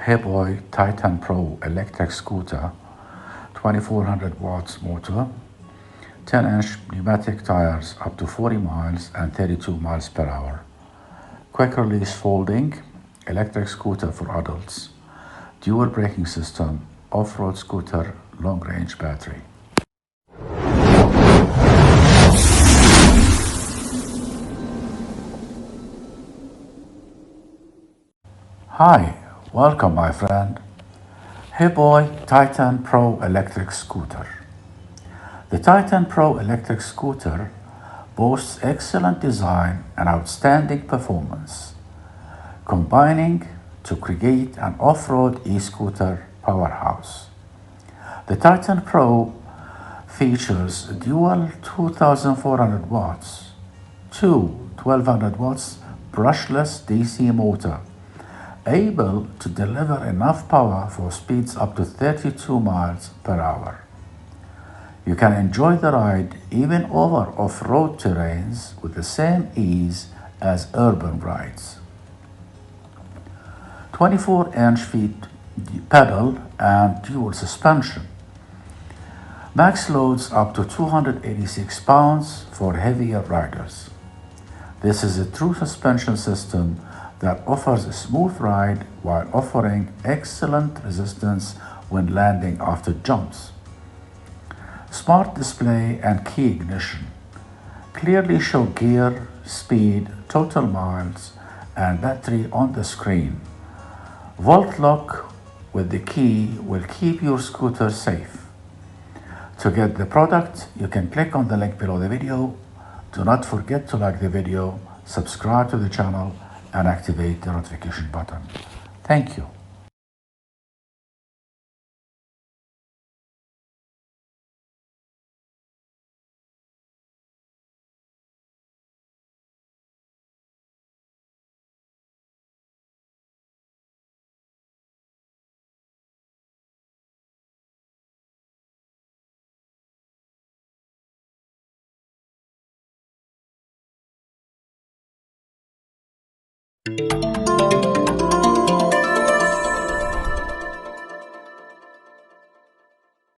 Hiboy Titan Pro electric scooter, 2400 watts motor, 10-inch pneumatic tires up to 40 miles and 32 miles per hour. Quick release folding, electric scooter for adults, dual braking system, off-road scooter, long-range battery. Hi, welcome my friend. Hiboy Titan Pro electric scooter. The Titan Pro electric scooter boasts excellent design and outstanding performance, combining to create an off-road e-scooter powerhouse. The Titan Pro features a dual 2400 watts, two 1200 watts brushless DC motor, able to deliver enough power for speeds up to 32 miles per hour. You can enjoy the ride even over off-road terrains with the same ease as urban rides. 24-inch feet pedal and dual suspension. Max loads up to 286 pounds for heavier riders. This is a true suspension system that offers a smooth ride while offering excellent resistance when landing after jumps. Smart display and key ignition clearly show gear, speed, total miles, and battery on the screen. Volt lock with the key will keep your scooter safe. To get the product, you can click on the link below the video. Do not forget to like the video, subscribe to the channel, and activate the notification button. Thank you.